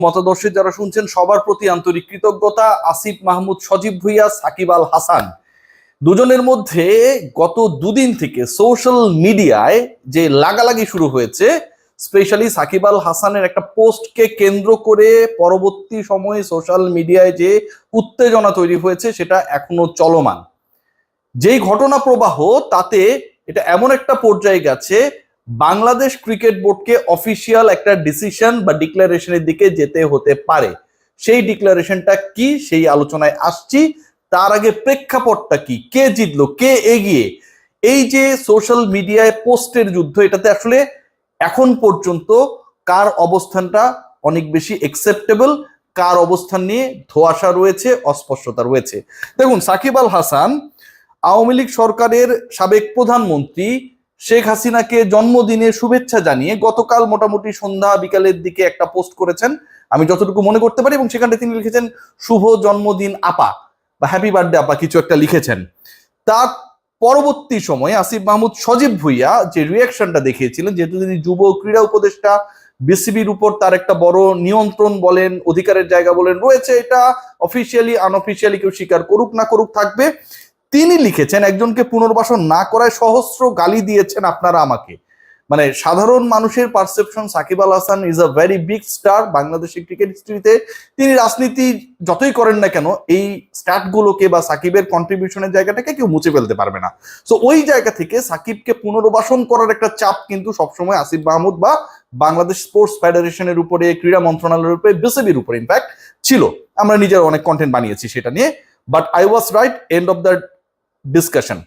মতাদর্শে যারা শুনছেন সবার প্রতি আন্তরিক কৃতজ্ঞতা। আসিফ মাহমুদ সজীব ভুঁইয়া, সাকিব আল হাসান দুজনের মধ্যে গত দুদিন থেকে সোশ্যাল মিডিয়ায় যে লাগালাগি শুরু হয়েছে, স্পেশালি সাকিব আল হাসানের একটা পোস্টকে কেন্দ্র করে পরবর্তী সময়ে সোশ্যাল মিডিয়ায় যে উত্তেজনা তৈরি হয়েছে সেটা এখনো চলমান। যেই ঘটনা প্রবাহ তাতে এটা এমন একটা পর্যায়ে গেছে, বাংলাদেশ ক্রিকেট বোর্ডকে অফিসিয়াল একটা ডিসিশন বা ডিক্লারেশনের দিকে যেতে হতে পারে। সেই ডিক্লারেশনটা কি, সেই আলোচনায় আসছি। তার আগে প্রেক্ষাপটটা কি, কে জিতলো, কে এগিয়ে, এই যে সোশ্যাল মিডিয়ায় পোস্টের যুদ্ধ, এটাতে আসলে এখন পর্যন্ত কার অবস্থানটা অনেক বেশি একসেপ্টেবল, কার অবস্থান নিয়ে ধোঁয়াশা রয়েছে, অস্পষ্টতা রয়েছে। দেখুন, সাকিব আল হাসান আওয়ামী লীগ সরকারের সাবেক প্রধানমন্ত্রী শেখ হাসিনাকে জন্মদিনের শুভেচ্ছা জানিয়ে গতকাল মোটামুটি সন্ধ্যা বিকালের দিকে একটা পোস্ট করেছেন, আমি যতটুকু মনে করতে পারি, এবং সেখানে তিনি লিখেছেন শুভ জন্মদিন আপা বা হ্যাপি বার্থডে আপা, কিছু একটা লিখেছেন। তার পরবর্তী সময়ে আসিফ মাহমুদ সজীব ভুঁইয়া যে রিয়াকশনটা দেখিয়েছিলেন, যেহেতু তিনি যুব ক্রীড়া উপদেষ্টা, বিসিবির উপর তার একটা বড় নিয়ন্ত্রণ বলেন, অধিকারের জায়গা বলেন রয়েছে, এটা অফিসিয়ালি আনঅফিসিয়ালি কেউ স্বীকার করুক না করুক থাকবে। তিনি লিখেছেন একজনকে পুনর্বাসন না করায় সহস্র গালি দিয়েছেন আপনারা আমাকে। মানে সাধারণ মানুষের perception Shakib Al Hasan is a very big star বাংলাদেশের ক্রিকেট হিস্ট্রিতে। তিনি রাজনীতি যতই করেন না কেন এই স্ট্যাটগুলোকে বা সাকিবের কন্ট্রিবিউশনের জায়গাটাকে কেউ মুছে ফেলতে পারবে না। সো ওই জায়গা থেকে সাকিবকে পুনর্বাসন করার একটা চাপ কিন্তু সবসময় আসিফ মাহমুদ বা বাংলাদেশ স্পোর্টস ফেডারেশনের উপরে, ক্রীড়া মন্ত্রণালয়ের উপরে, বিসিবির উপরে ইনফ্যাক্ট ছিল। আমরা নিজের অনেক কন্টেন্ট বানিয়েছি সেটা নিয়ে, but I was right end of the discussion.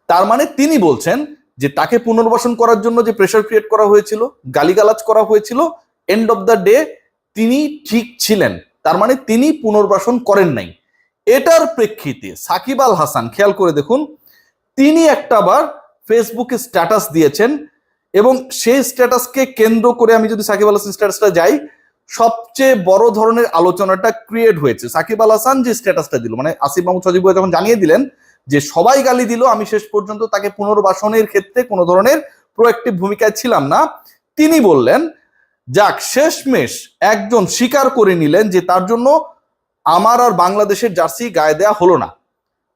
তার মানে তিনি বলছেন যে তাকে পুনর্বাসন করার জন্য যে প্রেসার ক্রিয়েট করা হয়েছিল, গালিগালাজ করা হয়েছিল, এন্ড অফ দ্য ডে তিনি ঠিক ছিলেন, তার মানে তিনি পুনর্বাসন করেন নাই। এটার প্রেক্ষিতে সাকিব আল হাসান, খেয়াল করে দেখুন, তিনি একটাবার ফেসবুকে স্ট্যাটাস দিয়েছেন, এবং সেই স্ট্যাটাসকে কেন্দ্র করে আমি যদি সাকিব আল হাসান স্ট্যাটাসটা যাই, সবচেয়ে বড় ধরনের আলোচনাটা ক্রিয়েট হয়েছে। সাকিব আল হাসান যে স্ট্যাটাসটা দিল, মানে আসিফ মাহমুদ সজীব ভুঁইয়া যখন জানিয়ে দিলেন যে সবাই গালি দিল, আমি শেষ পর্যন্ত তাকে পুনর্বাসনের ক্ষেত্রে কোনো ধরনের প্রোঅ্যাক্টিভ ভূমিকায় ছিলাম না, তিনি বললেন যাক শেষমেশ একজন স্বীকার করে নিলেন যে তার জন্য আমার আর বাংলাদেশের জার্সি গায়ে দেয়া হলো না।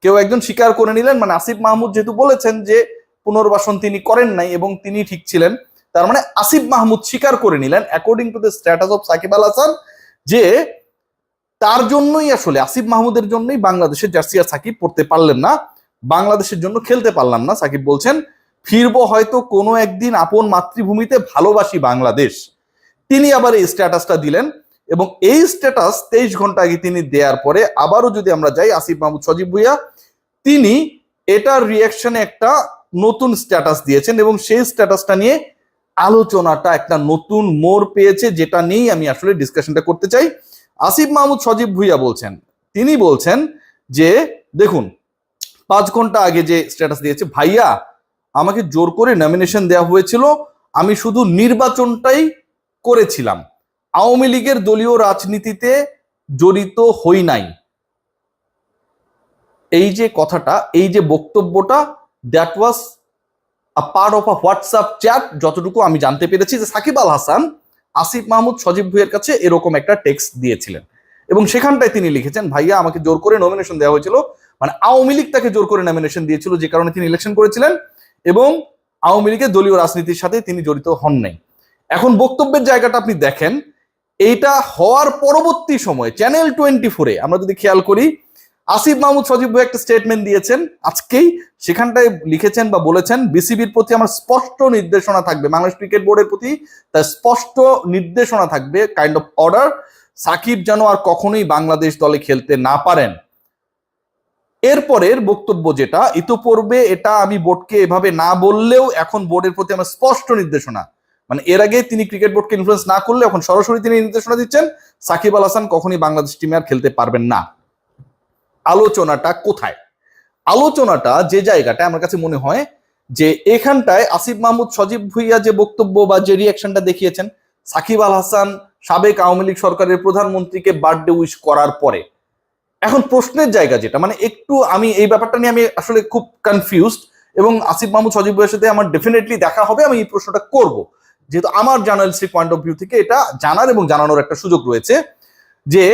কেউ একজন স্বীকার করে নিলেন, মানে আসিফ মাহমুদ যেহেতু বলেছেন যে পুনর্বাসন তিনি করেন নাই এবং তিনি ঠিক ছিলেন, তার মানে আসিফ মাহমুদ স্বীকার করে নিলেন according to the status of Shakib Al Hasan যে তার জন্যই, আসলে আসিফ মাহমুদের জন্যই বাংলাদেশের জার্সি আর সাকিব পড়তে পারলেন না, বাংলাদেশের জন্য খেলতে পারলাম না। সাকিব বলছেন ফিরবো হয়তো কোনো একদিন আপন মাতৃভূমিতে, ভালোবাসি বাংলাদেশ। তিনি আবার এই স্ট্যাটাসটা দিলেন, এবং এই স্ট্যাটাস 23 ঘন্টা আগে তিনি দেওয়ার পরে আবারও যদি আমরা যাই, আসিফ মাহমুদ সজীব ভুঁইয়া তিনি এটার রিয়াকশনে একটা নতুন স্ট্যাটাস দিয়েছেন, এবং সেই স্ট্যাটাসটা নিয়ে আলোচনাটা একটা নতুন মোড় পেয়েছে, যেটা নিয়েই আমি আসলে ডিসকাশনটা করতে চাই। আসিফ মাহমুদ সজীব ভুঁইয়া বলছেন, তিনি বলছেন যে দেখুন 5 ঘন্টা আগে যে স্ট্যাটাস দিয়েছে, ভাইয়া আমাকে জোর করে নমিনেশন দেওয়া হয়েছিল, আমি শুধু নির্বাচনটাই করেছিলাম, আওয়ামী লীগের দলীয় রাজনীতিতে জড়িত হই নাই। এই যে কথাটা, এই যে বক্তব্যটা, that was a part of a WhatsApp chat, যতটুকু আমি জানতে পেরেছি যে সাকিব আল হাসান আসিফ মাহমুদ সজীব ভুঁইয়ার কাছে এরকম একটা টেক্সট দিয়েছিলেন, এবং সেখানটায় তিনি লিখেছেন ভাইয়া আমাকে জোর করে নমিনেশন দেওয়া হয়েছিল, মানে আওয়ামী লীগ তাকে জোর করে নমিনেশন দিয়েছিল, যে কারণে তিনি ইলেকশন করেছিলেন, এবং আওয়ামী লীগের দলীয় রাজনীতির সাথে তিনি জড়িত হন নাই। এখন বক্তব্যের জায়গাটা আপনি দেখেন, এইটা হওয়ার পরবর্তী সময়ে চ্যানেল 24-এ আমরা যদি খেয়াল করি, আসিফ মাহমুদ সজীব ভুঁইয়া একটা স্টেটমেন্ট দিয়েছেন আজকেই, সেখানটায় লিখেছেন বা বলেছেন বিসিবির প্রতি আমার স্পষ্ট নির্দেশনা থাকবে, বাংলাদেশ ক্রিকেট বোর্ডের প্রতি তার স্পষ্ট নির্দেশনা থাকবে, কাইন্ড অফ অর্ডার, সাকিব যেন আর কখনোই বাংলাদেশ দলে খেলতে না পারেন। এরপরের বক্তব্য যেটা, ইতোপূর্বে এটা আমি বোর্ডকে এভাবে না বললেও এখন বোর্ডের প্রতি আমার স্পষ্ট নির্দেশনা, মানে এর আগে তিনি ক্রিকেট বোর্ডকে ইনফ্লুয়েন্স না করলে এখন সরাসরি তিনি নির্দেশনা দিচ্ছেন সাকিব আল হাসান কখনোই বাংলাদেশ টিমে আর খেলতে পারবেন না। আলোচনাটা কোথায়? আলোচনাটা যে জায়গাটা আমার কাছে মনে হয় যে এখানটায় আসিফ মাহমুদ সজীব ভুঁইয়া যে বক্তব্য বা যে রিয়াকশনটা দেখিয়েছেন, সাকিব আল হাসান সাবেক আওয়ামী লীগ সরকারের প্রধানমন্ত্রীকে বার্থডে উইশ করার পরে এখন প্রশ্নের জায়গা যেটা, মানে একটু আমি এই ব্যাপারটা নিয়ে আমি আসলে খুব কনফিউজড, এবং আসিফ মাহমুদ সজীব ভুঁইয়ার সাথে আমার ডেফিনেটলি দেখা হবে, আমি এই প্রশ্নটা করব যেহেতু আমার জার্নালিস্টিক পয়েন্ট অফ ভিউ থেকে এটা জানার এবং জানানোর একটা সুযোগ রয়েছে যে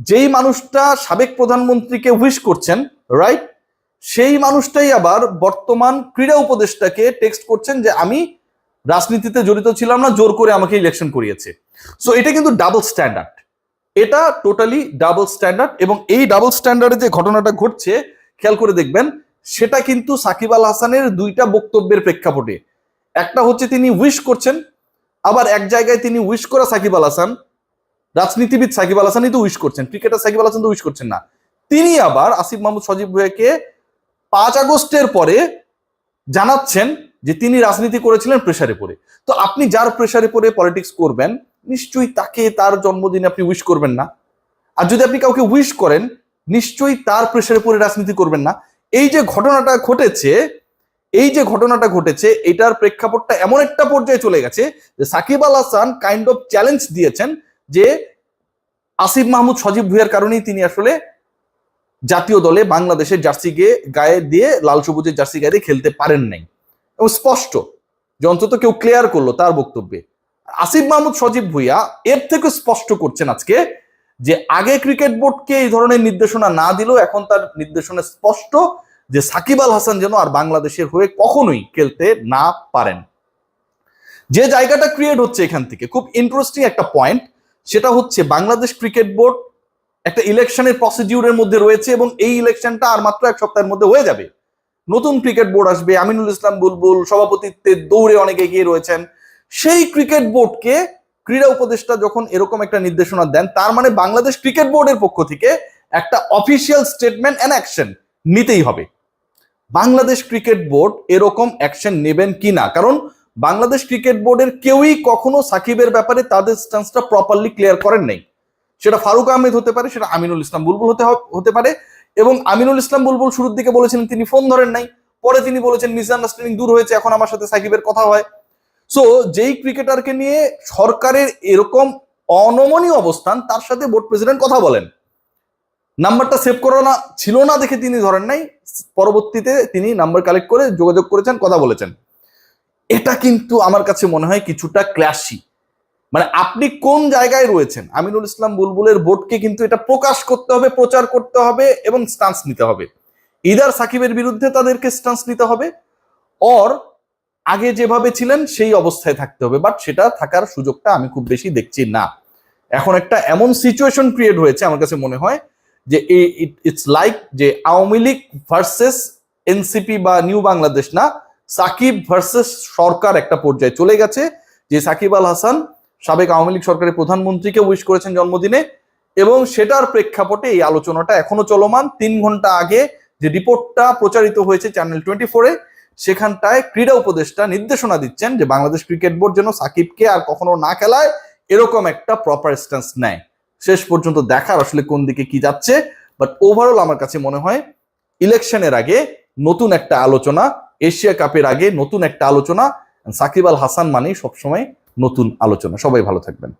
যেই মানুষটা সাবেক প্রধানমন্ত্রীকে উইশ করছেন, রাইট, সেই মানুষটাই আবার বর্তমান ক্রীড়া উপদেষ্টাকে টেক্সট করছেন যে আমি রাজনীতিতে জড়িত ছিলাম না, জোর করে আমাকে ইলেকশন করিয়েছে। সো এটা কিন্তু ডাবল স্ট্যান্ডার্ড, এটা টোটালি ডাবল স্ট্যান্ডার্ড। এবং এই ডাবল স্ট্যান্ডার্ডে যে ঘটনাটা ঘটছে খেয়াল করে দেখবেন, সেটা কিন্তু সাকিব আল হাসানের দুইটা বক্তব্যের প্রেক্ষাপটে। একটা হচ্ছে তিনি উইশ করছেন, আবার এক জায়গায় তিনি উইশ করা সাকিব আল হাসান, রাজনীতিবিদ সাকিব আল হাসানই তো উইশ করছেন, ক্রিকেটার সাকিব আল হাসান তো উইশ করছেন না, তিনি আবার আসিফ মাহমুদ সজীব ভুঁইয়াকে 5 আগস্টের পরে জানাচ্ছেন যে তিনি রাজনীতি করেছিলেন প্রেসারে পড়ে। তো আপনি যার প্রেসারে পড়ে পলিটিক্স করবেন, নিশ্চয়ই তাকে তার জন্মদিনে আপনি উইশ করবেন না। আর যদি আপনি কাউকে উইশ করেন, নিশ্চয়ই তার প্রেসারে পড়ে রাজনীতি করবেন না। এই যে ঘটনাটা ঘটেছে, এটার প্রেক্ষাপটটা এমন একটা পর্যায়ে চলে গেছে যে Shakib Al Hasan kind of challenge দিয়েছেন যে আসিফ মাহমুদ সজীব ভুঁইয়ার কারণেই তিনি আসলে জাতীয় দলে বাংলাদেশের জার্সি গায়ে দিয়ে, লাল সবুজের জার্সি গায়ে দিয়ে খেলতে পারেন নাই। এবং স্পষ্ট যে অন্তত কেউ ক্লিয়ার করলো তার বক্তব্যে। আসিফ মাহমুদ সজীব ভুঁইয়া এর থেকে স্পষ্ট করছেন আজকে যে আগে ক্রিকেট বোর্ডকে এই ধরনের নির্দেশনা না দিলেও এখন তার নির্দেশনা স্পষ্ট যে সাকিব আল হাসান যেন আর বাংলাদেশের হয়ে কখনোই খেলতে না পারেন। যে জায়গাটা ক্রিয়েট হচ্ছে এখান থেকে খুব ইন্টারেস্টিং একটা পয়েন্ট, সেটা হচ্ছে বাংলাদেশ ক্রিকেট বোর্ড একটা ইলেকশনের প্রসিডিউরের মধ্যে রয়েছে এবং এই ইলেকশনটা আর মাত্র 1 সপ্তাহের মধ্যে হয়ে যাবে। নতুন ক্রিকেট বোর্ড আসবে, আমিনুল ইসলাম বুলবুল সভাপতিত্বের দৌড়ে অনেক এগিয়ে রয়েছেন। সেই ক্রিকেট বোর্ডকে ক্রীড়া উপদেষ্টা যখন এরকম একটা নির্দেশনা দেন, তার মানে বাংলাদেশ ক্রিকেট বোর্ডের পক্ষ থেকে একটা অফিসিয়াল স্টেটমেন্ট এন্ড অ্যাকশন নিতেই হবে। বাংলাদেশ ক্রিকেট বোর্ড এরকম অ্যাকশন নেবেন কিনা, কারণ বাংলাদেশ ক্রিকেট বোর্ডের কেউই কখনো সাকিবের ব্যাপারে তাদের স্ট্যান্সটা প্রপারলি ক্লিয়ার করেন নাই। সেটা ফারুক আহমেদ হতে পারে, সেটা আমিনুল ইসলাম বুলবুল হতে পারে। এবং আমিনুল ইসলাম বুলবুল শুরুর দিকে বলেছিলেন তিনি ফোন ধরেন নাই, পরে তিনি বলেছেন মিসআন্ডারস্ট্যান্ডিং দূর হয়েছে, এখন আমার সাথে সাকিবের কথা হয়। সো যেই ক্রিকেটারকে নিয়ে সরকারের এরকম অনমনীয় অবস্থান, তার সাথে বোর্ড প্রেসিডেন্ট কথা বলেন, নাম্বারটা সেভ করা না ছিল না দেখে তিনি ধরেন নাই, পরবর্তীতে তিনি নাম্বার কালেক্ট করে যোগাযোগ করেছেন, কথা বলেছেন। এটা কিন্তু আমার কাছে মনে হয় কিছুটা ক্ল্যাশি। মানে আপনি কোন জায়গায় রয়েছেন, আমিনুল ইসলাম বুলবুলের বোর্ডকে কিন্তু এটা প্রকাশ করতে হবে, প্রচার করতে হবে এবং স্টান্স নিতে হবে। ইদার সাকিবের বিরুদ্ধে তাদেরকে স্টান্স নিতে হবে, অর আগে যেভাবে ছিলেন সেই অবস্থায় থাকতে হবে। বাট সেটা থাকার সুযোগটা আমি খুব বেশি দেখছি না। এখন একটা এমন সিচুয়েশন ক্রিয়েট হয়েছে আমার কাছে মনে হয় যে ইটস লাইক যে আওয়ামী লীগ ভার্সেস এনসিপি বা নিউ বাংলাদেশ না, সাকিব ভার্সেস সরকার একটা পর্যায়ে চলে গেছে। যে সাকিব আল হাসান সাবেক আওয়ামী লীগ সরকারের প্রধানমন্ত্রীকে উইশ করেছেন জন্মদিনে, এবং সেটার প্রেক্ষাপটে এই আলোচনাটা এখনো চলমান। 3 ঘন্টা আগে যে রিপোর্টটা প্রচারিত হয়েছে চ্যানেল 24-এ, সেখানটায় ক্রীড়া উপদেষ্টা নির্দেশনা দিচ্ছেন যে বাংলাদেশ ক্রিকেট বোর্ড যেন সাকিবকে আর কখনো না খেলায়, এরকম একটা প্রপার স্ট্যান্স নেয়। শেষ পর্যন্ত দেখার আসলে কোন দিকে কি যাচ্ছে। বাট ওভারঅল আমার কাছে মনে হয় ইলেকশনের আগে নতুন একটা আলোচনা, এশিয়া কাপের আগে নতুন একটা আলোচনা, সাকিব আল হাসান মানেই সবসময় নতুন আলোচনা। সবাই ভালো থাকবেন।